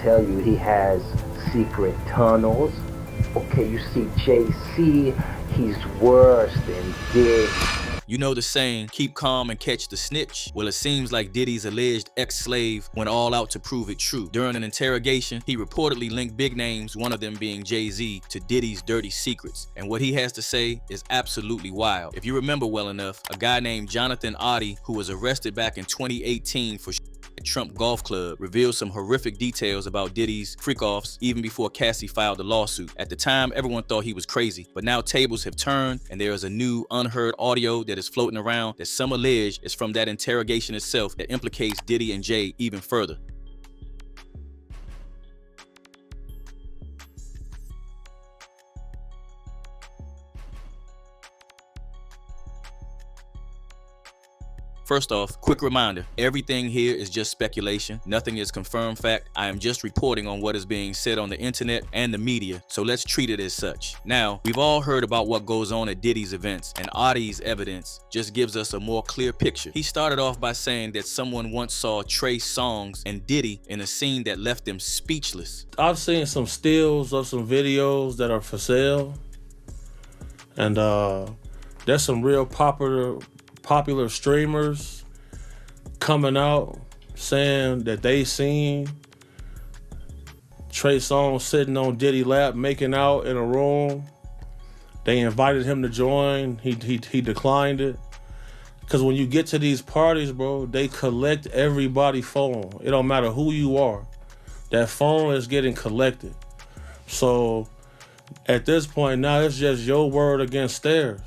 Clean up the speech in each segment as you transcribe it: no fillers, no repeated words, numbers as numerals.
tell you he has secret tunnels. Okay, you see JC, he's worse than Diddy. You know the saying, keep calm and catch the snitch? Well, it seems like Diddy's alleged ex-slave went all out to prove it true. During an interrogation, he reportedly linked big names, one of them being Jay-Z, to Diddy's dirty secrets. And what he has to say is absolutely wild. If you remember well enough, a guy named Jonathan Oddie, who was arrested back in 2018 for at Trump Golf Club, revealed some horrific details about Diddy's freak-offs even before Cassie filed the lawsuit. At the time, everyone thought he was crazy, but now tables have turned and there is a new unheard audio that is floating around that some allege is from that interrogation itself that implicates Diddy and Jay even further. First off, quick reminder, everything here is just speculation. Nothing is confirmed fact. I am just reporting on what is being said on the internet and the media, so let's treat it as such. Now, we've all heard about what goes on at Diddy's events, and Oddie's evidence just gives us a more clear picture. He started off by saying that someone once saw Trey Songz and Diddy in a scene that left them speechless. I've seen some stills of some videos that are for sale, and there's some real popular streamers coming out saying that they seen Trey Songz sitting on Diddy's lap making out in a room. They invited him to join. He declined it. Because when you get to these parties, bro, they collect everybody's phone. It don't matter who you are. That phone is getting collected. So at this point now, it's just your word against theirs.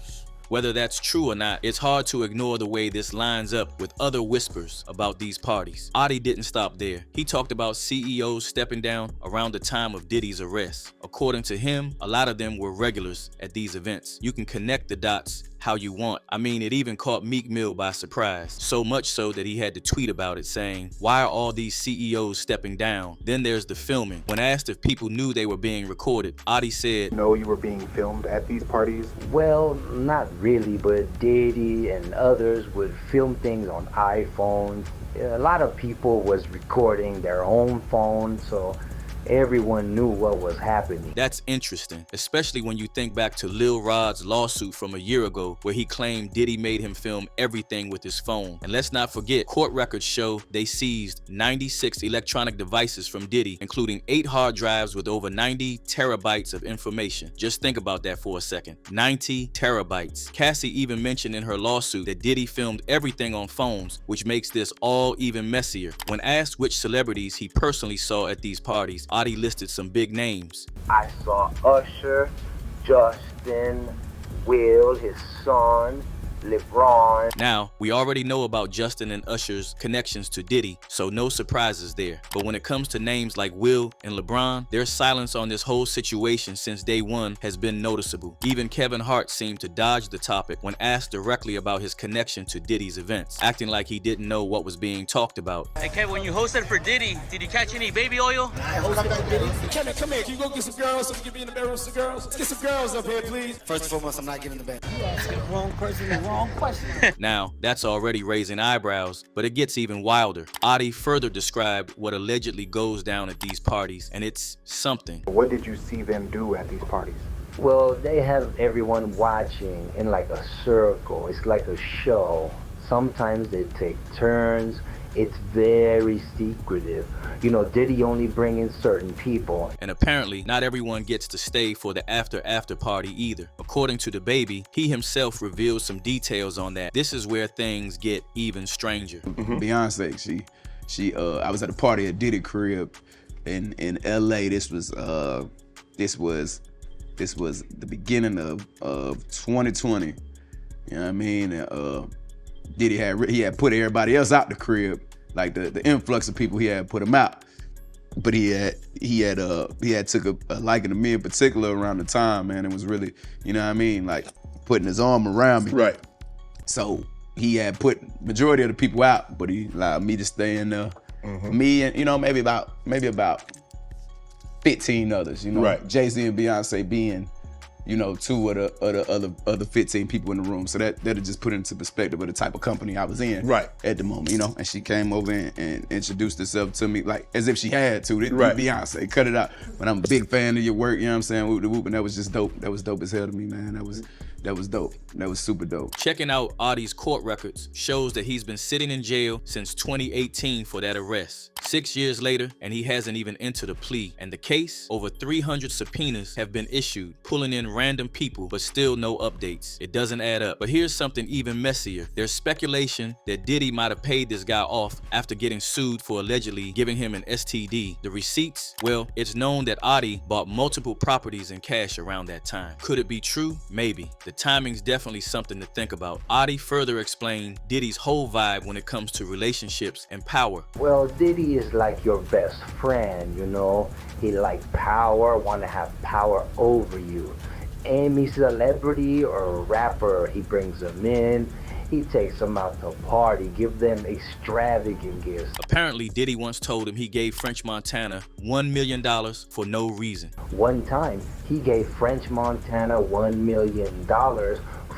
Whether that's true or not, it's hard to ignore the way this lines up with other whispers about these parties. Oddie didn't stop there. He talked about CEOs stepping down around the time of Diddy's arrest. According to him, a lot of them were regulars at these events. You can connect the dots how you want. I mean, it even caught Meek Mill by surprise. So much so that he had to tweet about it saying, why are all these CEOs stepping down? Then there's the filming. When asked if people knew they were being recorded, Oddie said, "No, you were being filmed at these parties?" Well, not really, but Diddy and others would film things on iPhones. A lot of people was recording their own phone, so everyone knew what was happening. That's interesting, especially when you think back to Lil Rod's lawsuit from a year ago where he claimed Diddy made him film everything with his phone. And let's not forget, court records show they seized 96 electronic devices from Diddy, including 8 hard drives with over 90 terabytes of information. Just think about that for a second. 90 terabytes. Cassie even mentioned in her lawsuit that Diddy filmed everything on phones, which makes this all even messier. When asked which celebrities he personally saw at these parties, Oddie listed some big names. I saw Usher, Justin, Will, his son, LeBron. Now, we already know about Justin and Usher's connections to Diddy, so no surprises there. But when it comes to names like Will and LeBron, their silence on this whole situation since day one has been noticeable. Even Kevin Hart seemed to dodge the topic when asked directly about his connection to Diddy's events, acting like he didn't know what was being talked about. Hey Kevin, when you hosted for Diddy, did you catch any baby oil? I hosted for Diddy. Kevin, come here. Can you go get some girls so we can be in the bedroom with some girls? Let's get some girls up here, please. First and foremost, I'm not giving the bed. You asking the wrong person the wrong question. Now, that's already raising eyebrows, but it gets even wilder. Oddie further described what allegedly goes down at these parties, and it's something. What did you see them do at these parties? Well, they have everyone watching in like a circle. It's like a show. Sometimes they take turns. It's very secretive. You know, Diddy only bring in certain people. And apparently, not everyone gets to stay for the after party either. According to the baby, he himself revealed some details on that. This is where things get even stranger. Beyonce, I was at a party at Diddy crib in LA. This was the beginning of 2020. You know what I mean? Diddy had put everybody else out the crib, like the influx of people, he had put them out. But he had took a liking to me in particular around the time, man. It was really, you know what I mean, like putting his arm around me. Right. So he had put majority of the people out, but he allowed me to stay in there. Me and, you know, maybe about 15 others, you know. Right. Jay-Z and Beyonce being 2 of the other 15 people in the room. So that'll just put it into perspective of the type of company I was in at the moment, And she came over and introduced herself to me like as if she had to. Beyonce, cut it out. But I'm a big fan of your work, you know what I'm saying? Whoop the whoop, and that was just dope. That was dope as hell to me, man. That was dope. That was super dope. Checking out Audie's court records shows that he's been sitting in jail since 2018 for that arrest. 6 years later, and he hasn't even entered a plea. And the case, over 300 subpoenas have been issued, pulling in random people, but still no updates. It doesn't add up. But here's something even messier. There's speculation that Diddy might have paid this guy off after getting sued for allegedly giving him an STD. The receipts? Well, it's known that Audie bought multiple properties in cash around that time. Could it be true? Maybe. The timing's definitely something to think about. Audie further explained Diddy's whole vibe when it comes to relationships and power. Well, Diddy is like your best friend, He like power, want to have power over you. Any celebrity or rapper, he brings them in. He takes them out to party, give them extravagant gifts. Apparently, Diddy once told him he gave French Montana $1 million for no reason. One time, he gave French Montana $1 million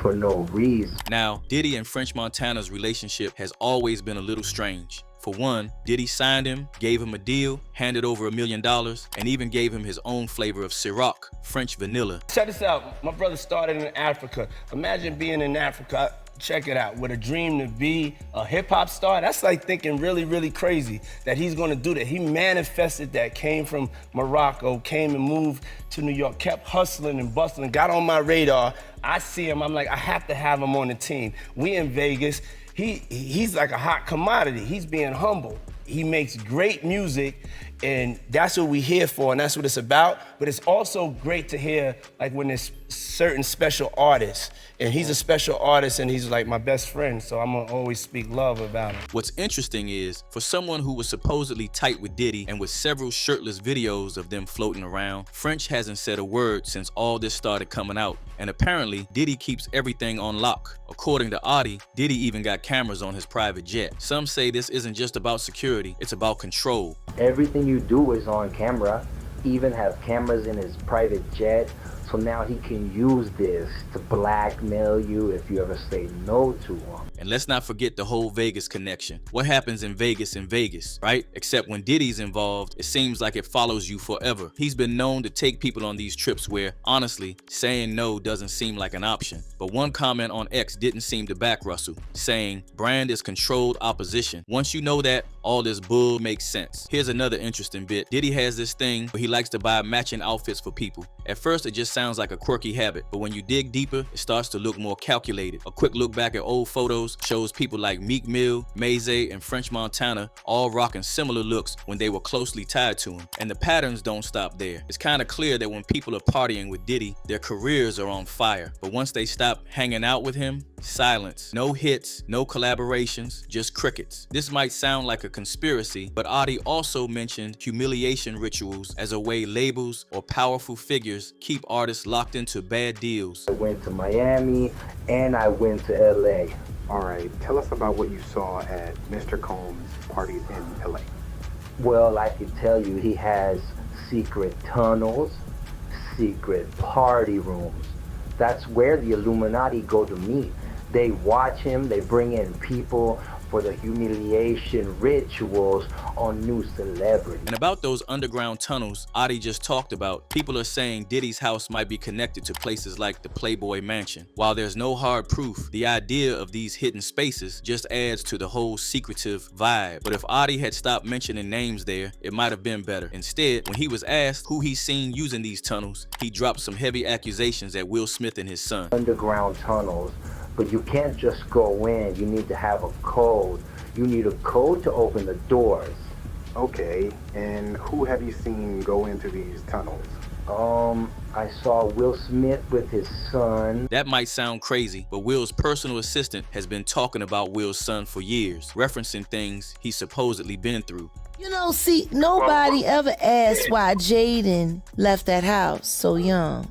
for no reason. Now, Diddy and French Montana's relationship has always been a little strange. For one, Diddy signed him, gave him a deal, handed over $1 million, and even gave him his own flavor of Ciroc, French vanilla. Check this out. My brother started in Africa. Imagine being in Africa. Check it out. With a dream to be a hip-hop star, that's like thinking really, really crazy that he's gonna do that. He manifested that, came from Morocco, came and moved to New York, kept hustling and bustling, got on my radar. I see him, I'm like, I have to have him on the team. We in Vegas. He's like a hot commodity. He's being humble. He makes great music, and that's what we're here for, and that's what it's about. But it's also great to hear, like, when there's certain special artists, and he's a special artist, and he's like my best friend, so I'm gonna always speak love about him. What's interesting is, for someone who was supposedly tight with Diddy and with several shirtless videos of them floating around, French hasn't said a word since all this started coming out. And apparently, Diddy keeps everything on lock. According to Audie, Diddy even got cameras on his private jet. Some say this isn't just about security, it's about control. Everything you do is on camera. Even have cameras in his private jet. So now he can use this to blackmail you if you ever say no to him. And let's not forget the whole Vegas connection. What happens in Vegas, right? Except when Diddy's involved, it seems like it follows you forever. He's been known to take people on these trips where, honestly, saying no doesn't seem like an option. But one comment on X didn't seem to back Russell, saying, "Brand is controlled opposition." Once you know that, all this bull makes sense. Here's another interesting bit. Diddy has this thing where he likes to buy matching outfits for people. At first, it just sounds like a quirky habit, but when you dig deeper, it starts to look more calculated. A quick look back at old photos shows people like Meek Mill, Maze, and French Montana all rocking similar looks when they were closely tied to him. And the patterns don't stop there. It's kind of clear that when people are partying with Diddy, their careers are on fire. But once they stop hanging out with him, silence. No hits, no collaborations, just crickets. This might sound like a conspiracy, but Audie also mentioned humiliation rituals as a way labels or powerful figures keep artists locked into bad deals. I went to Miami and I went to LA. All right, tell us about what you saw at Mr. Combs' parties in LA. Well, I can tell you he has secret tunnels, secret party rooms. That's where the Illuminati go to meet. They watch him, they bring in people for the humiliation rituals on new celebrities. And about those underground tunnels Audie just talked about, people are saying Diddy's house might be connected to places like the Playboy Mansion. While there's no hard proof, the idea of these hidden spaces just adds to the whole secretive vibe. But if Audie had stopped mentioning names there, it might have been better. Instead, when he was asked who he's seen using these tunnels, he dropped some heavy accusations at Will Smith and his son. Underground tunnels. But you can't just go in, you need to have a code. You need a code to open the doors. Okay, and who have you seen go into these tunnels? I saw Will Smith with his son. That might sound crazy, but Will's personal assistant has been talking about Will's son for years, referencing things he's supposedly been through. See, nobody ever asked why Jaden left that house so young.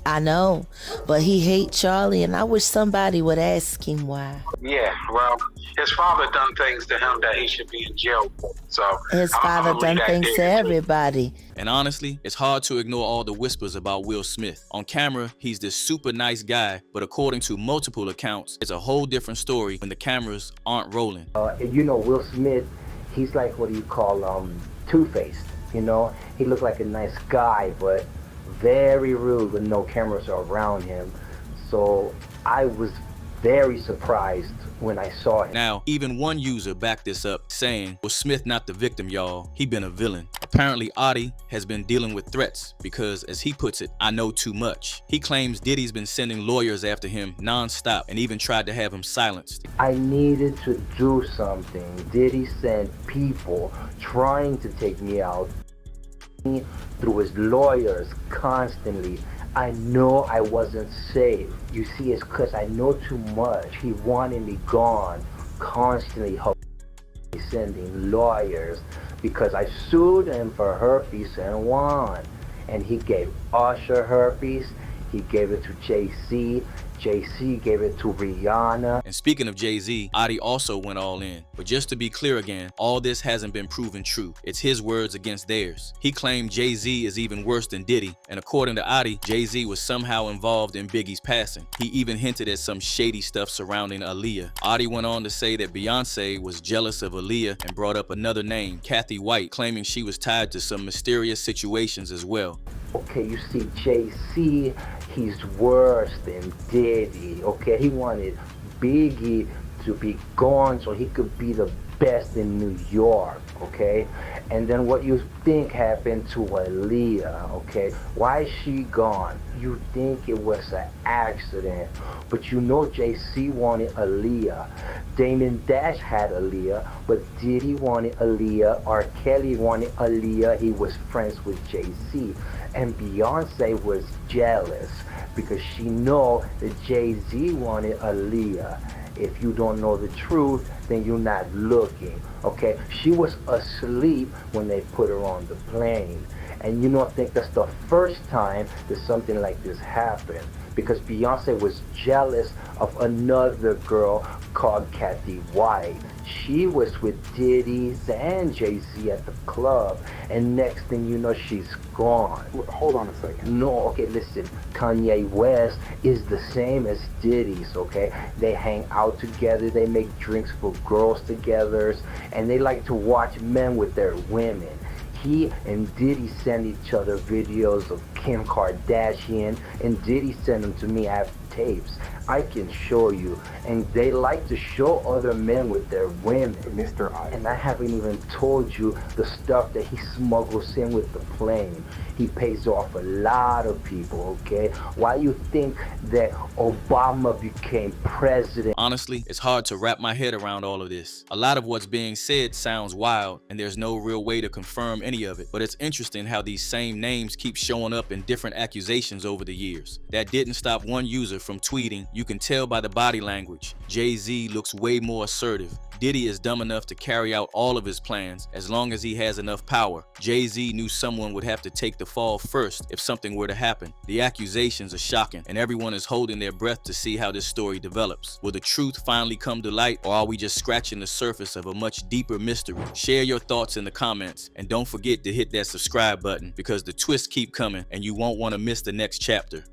I know, but he hates Charlie, and I wish somebody would ask him why. Yeah, well, his father done things to him that he should be in jail for. So His I'm father gonna done leave that things there to too. everybody. And honestly, it's hard to ignore all the whispers about Will Smith. On camera, he's this super nice guy, but according to multiple accounts, it's a whole different story when the cameras aren't rolling. You know, Will Smith, he's like, what do you call, two-faced, you know? He looked like a nice guy, but very rude when no cameras are around him. So I was very surprised when I saw him. Now, even one user backed this up, saying, was Smith not the victim, y'all? He been a villain. Apparently, Adi has been dealing with threats because, as he puts it, I know too much. He claims Diddy's been sending lawyers after him non-stop and even tried to have him silenced. I needed to do something. Diddy sent people trying to take me out through his lawyers constantly. I know I wasn't safe. You see, it's because I know too much. He wanted me gone, constantly sending lawyers because I sued him for herpes and won. And he gave Usher herpes, he gave it to Jay-Z, Jay-Z gave it to Rihanna. And speaking of Jay-Z, Adi also went all in. But just to be clear again, all this hasn't been proven true. It's his words against theirs. He claimed Jay-Z is even worse than Diddy, and according to Adi, Jay-Z was somehow involved in Biggie's passing. He even hinted at some shady stuff surrounding Aaliyah. Adi went on to say that Beyonce was jealous of Aaliyah and brought up another name, Kathy White, claiming she was tied to some mysterious situations as well. Okay, you see, Jay-Z, he's worse than Diddy, okay? He wanted Biggie to be gone so he could be the best in New York, okay? And then what you think happened to Aaliyah, okay? Why is she gone? You think it was an accident, but you know Jay-Z wanted Aaliyah. Damon Dash had Aaliyah, but Diddy wanted Aaliyah. R. Kelly wanted Aaliyah. He was friends with Jay-Z. And Beyonce was jealous because she know that Jay-Z wanted Aaliyah. If you don't know the truth, then you're not looking, okay? She was asleep when they put her on the plane. And you don't think that's the first time that something like this happened, because Beyonce was jealous of another girl called Kathy White. She was with Diddy and Jay-Z at the club, and next thing you know, she's gone. Hold on a second. No, okay, listen, Kanye West is the same as Diddy's, okay? They hang out together, they make drinks for girls together, and they like to watch men with their women. He and Diddy send each other videos of Kim Kardashian, and Diddy sent them to me. I have tapes. I can show you. And they like to show other men with their women. Mr. I. And I haven't even told you the stuff that he smuggles in with the plane. He pays off a lot of people, okay? Why you think that Obama became president? Honestly, it's hard to wrap my head around all of this. A lot of what's being said sounds wild, and there's no real way to confirm any of it. But it's interesting how these same names keep showing up in different accusations over the years. That didn't stop one user from tweeting, "You can tell by the body language. Jay-Z looks way more assertive. Diddy is dumb enough to carry out all of his plans as long as he has enough power. Jay-Z knew someone would have to take the fall first if something were to happen." The accusations are shocking, and everyone is holding their breath to see how this story develops. Will the truth finally come to light, or are we just scratching the surface of a much deeper mystery? Share your thoughts in the comments, and don't forget to hit that subscribe button because the twists keep coming and you won't want to miss the next chapter.